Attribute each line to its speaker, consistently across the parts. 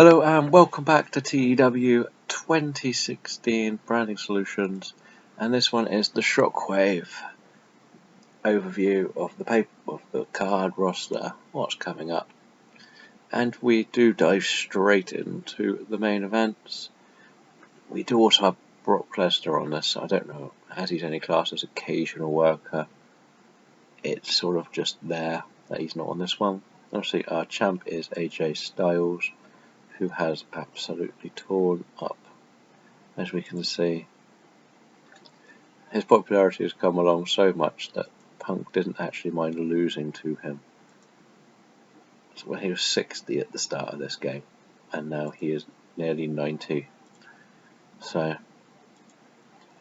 Speaker 1: Hello and welcome back to TEW 2016 Branding Solutions, and this one is the Shockwave overview of the card roster, what's coming up, and we do dive straight into the main events. We do also have Brock Lesnar on this. I don't know, as he's only classed as occasional worker, it's sort of just there that he's not on this one. Obviously our champ is AJ Styles, who has absolutely torn up, as we can see. His popularity has come along so much that Punk didn't actually mind losing to him. So when he was 60 at the start of this game, and now he is nearly 90. So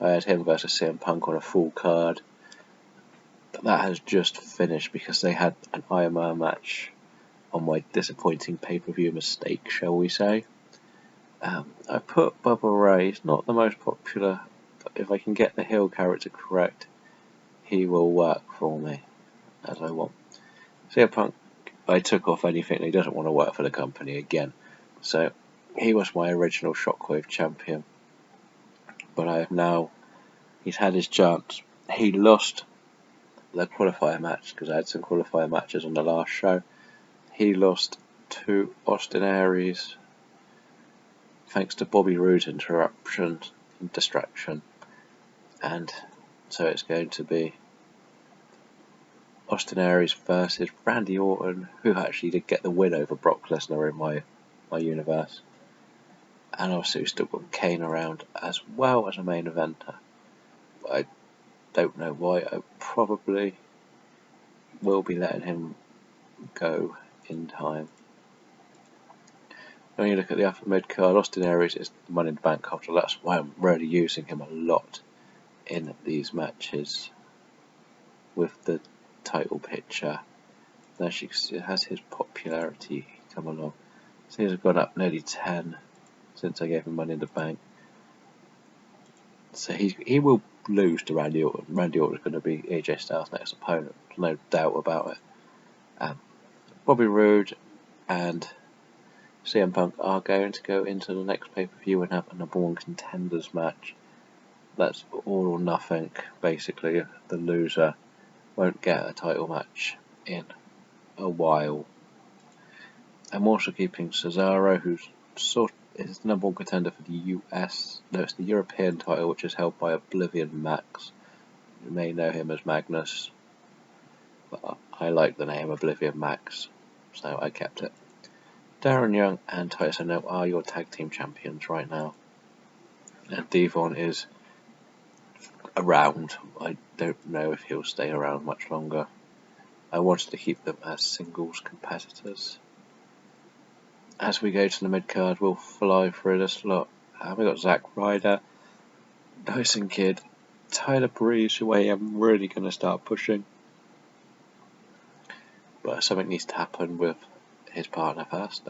Speaker 1: I had him versus CM Punk on a full card. But that has just finished because they had an IMR match on my disappointing pay-per-view mistake, shall we say. I put Bubba Ray. He's not the most popular, but if I can get the heel character correct, he will work for me as I want. CM Punk, I took off anything. He doesn't want to work for the company again. So he was my original Shockwave champion. But I have now, he's had his chance. He lost the qualifier match because I had some qualifier matches on the last show. He lost to Austin Aries thanks to Bobby Roode's interruption and distraction. And so it's going to be Austin Aries versus Randy Orton, who actually did get the win over Brock Lesnar in my universe. And obviously we've still got Kane around as well as a main eventer. I don't know why. I probably will be letting him go in time. When you look at the upper mid card, Austin Aries is the Money in the Bank holder. That's why I'm really using him a lot in these matches with the title picture. There she has his popularity come along. So he's gone up nearly 10 since I gave him Money in the Bank. So he will lose to Randy Orton. Randy Orton is going to be AJ Styles' next opponent, no doubt about it. Bobby Roode and CM Punk are going to go into the next pay-per-view and have a number one contenders match. That's all or nothing, basically. The loser won't get a title match in a while. I'm also keeping Cesaro, who's is the number one contender for the US. No, it's the European title, which is held by Oblivion Max. You may know him as Magnus, but I like the name Oblivion Max, so I kept it. Darren Young and Titus O'Neil are your tag team champions right now. And Devon is around. I don't know if he'll stay around much longer. I wanted to keep them as singles competitors. As we go to the mid card, we'll fly through this lot. We got Zack Ryder, Dyson Kidd, Tyler Breeze, who I am really going to start pushing. But something needs to happen with his partner first.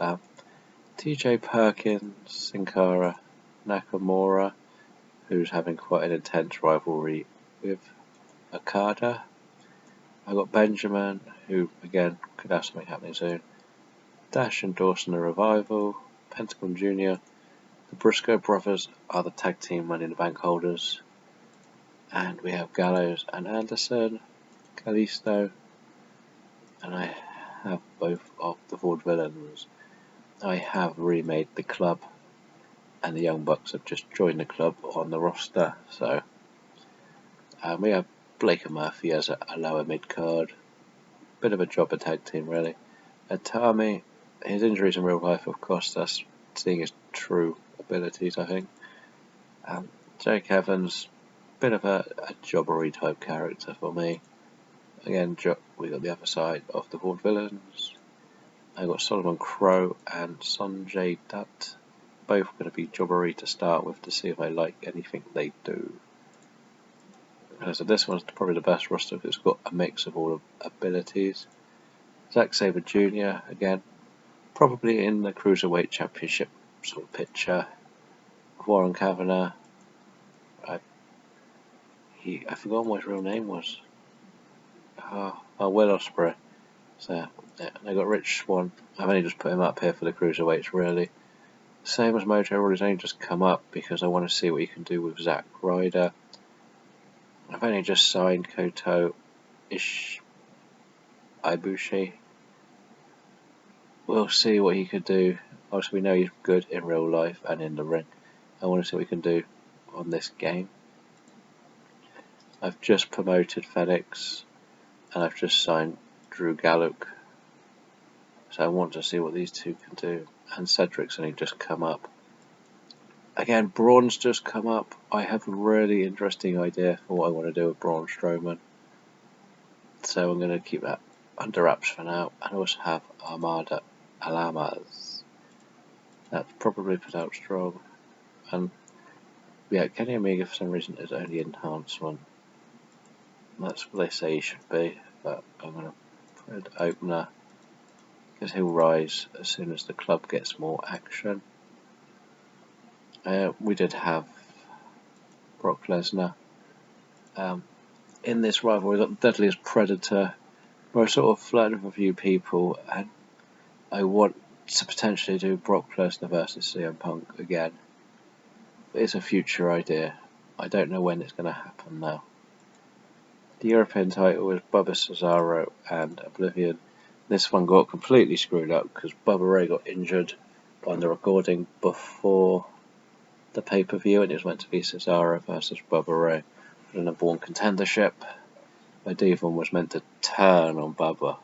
Speaker 1: TJ Perkins, Sin Cara, Nakamura, who's having quite an intense rivalry with Okada. I got Benjamin, who again could have something happening soon. Dash and Dawson, a revival. Pentagon Jr. The Briscoe brothers are the tag team Money in the Bank holders. And we have Gallows and Anderson, Kalisto, and I have both of the Vaudevillains. I have remade the club, and the Young Bucks have just joined the club on the roster. So we have Blake and Murphy as a lower mid card. Bit of a jobber tag team, really. Atami, his injuries in real life have cost us seeing his true abilities, I think. Jake Evans, bit of a jobbery type character for me. Again, we got the other side of the Vaudevillains. I got Solomon Crow and Sanjay Dutt, both going to be jobbery to start with to see if I like anything they do. So this one's probably the best roster because it's got a mix of all abilities. Zack Sabre Jr. again, probably in the Cruiserweight Championship sort of picture. Warren Kavanagh. I forgot what his real name was. Will Ospreay. So yeah, I got Rich Swann. I've only just put him up here for the Cruiserweights, really. Same as Mojo Rawley's only just come up because I want to see what you can do with Zack Ryder. I've only just signed Koto Ibushi. We'll see what he could do. Obviously, we know he's good in real life and in the ring. I want to see what he can do on this game. I've just promoted Felix, and I've just signed Drew Gallup. So I want to see what these two can do. And Cedric's only just come up. Again, Braun's just come up. I have a really interesting idea for what I want to do with Braun Strowman. So I'm going to keep that under wraps for now. And also have Armada Alamas. That's probably put out strong. And yeah, Kenny Omega for some reason is only enhancement. That's what they say he should be. But I'm going to put an opener. Because he'll rise as soon as the club gets more action. We did have Brock Lesnar. In this rivalry, we've got Deadliest Predator. We're sort of flirting with a few people, and I want to potentially do Brock Lesnar versus CM Punk again. But it's a future idea. I don't know when it's going to happen now. The European title is Bubba Cesaro and Oblivion. This one got completely screwed up because Bubba Ray got injured on the recording before the pay-per-view, and it was meant to be Cesaro versus Bubba Ray for the number one contendership, where Devon was meant to turn on Bubba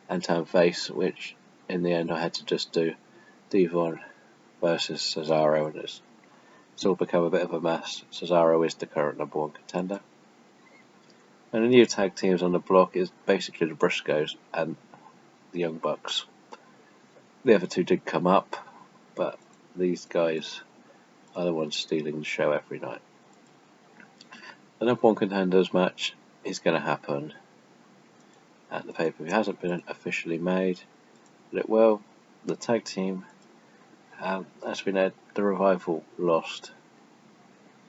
Speaker 1: and turn face, which in the end I had to just do Devon versus Cesaro, and it's all become a bit of a mess. Cesaro is the current number one contender. And the new tag teams on the block is basically the Briscoes and the Young Bucks. The other two did come up, but these guys are the ones stealing the show every night. The number one contenders match is going to happen at the pay-per-view. It hasn't been officially made, but it will. The tag team, as we know, the Revival lost.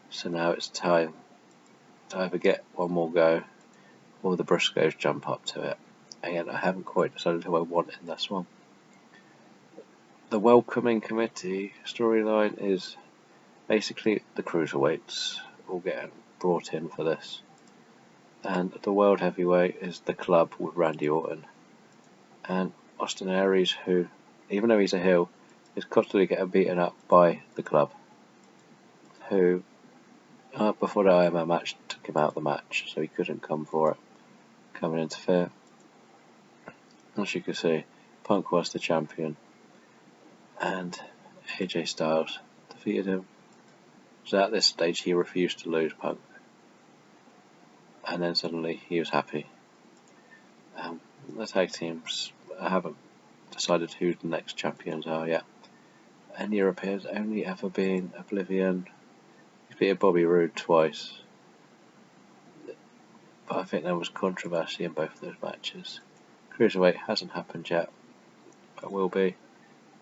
Speaker 1: So now it's time to either get one more go or the Briscoes jump up to it. Again, I haven't quite decided who I want in this one. The Welcoming Committee storyline is basically the Cruiserweights all getting brought in for this. And the World Heavyweight is the club with Randy Orton. And Austin Aries, who, even though he's a heel, is constantly getting beaten up by the club. Who, before the IMO match, took him out of the match, so he couldn't come for it. Come and interfere. As you can see, Punk was the champion, and AJ Styles defeated him. So at this stage he refused to lose Punk, and then suddenly he was happy. The tag teams, I haven't decided who the next champions are yet. And Europeans only ever been Oblivion. He's beaten Bobby Roode twice. But I think there was controversy in both of those matches. Cruiserweight hasn't happened yet, but will be.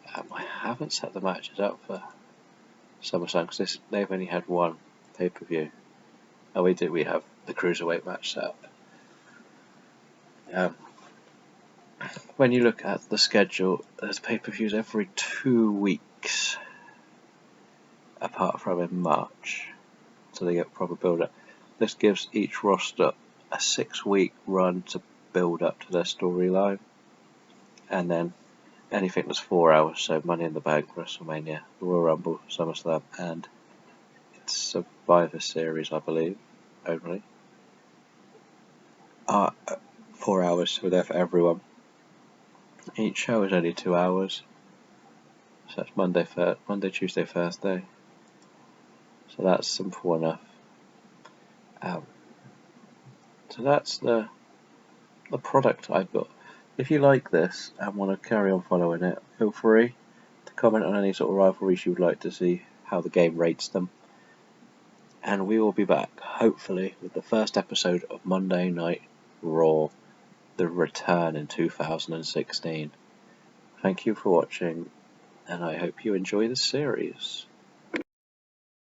Speaker 1: I haven't set the matches up for SummerSlam because they've only had one pay-per-view. Oh, we have the Cruiserweight match set up. When you look at the schedule, there's pay-per-views every 2 weeks, apart from in March, so they get proper build-up. This gives each roster a 6-week run to build up to their storyline, and then anything that's 4 hours, so Money in the Bank, WrestleMania, Royal Rumble, SummerSlam, and it's Survivor Series, I believe, only. 4 hours, so they're for everyone. Each show is only 2 hours, so that's Monday, Tuesday, Thursday. So that's simple enough. So that's the product I've got. If you like this and want to carry on following it, feel free to comment on any sort of rivalries you would like to see, how the game rates them. And we will be back, hopefully, with the first episode of Monday Night Raw, the return in 2016. Thank you for watching, and I hope you enjoy the series.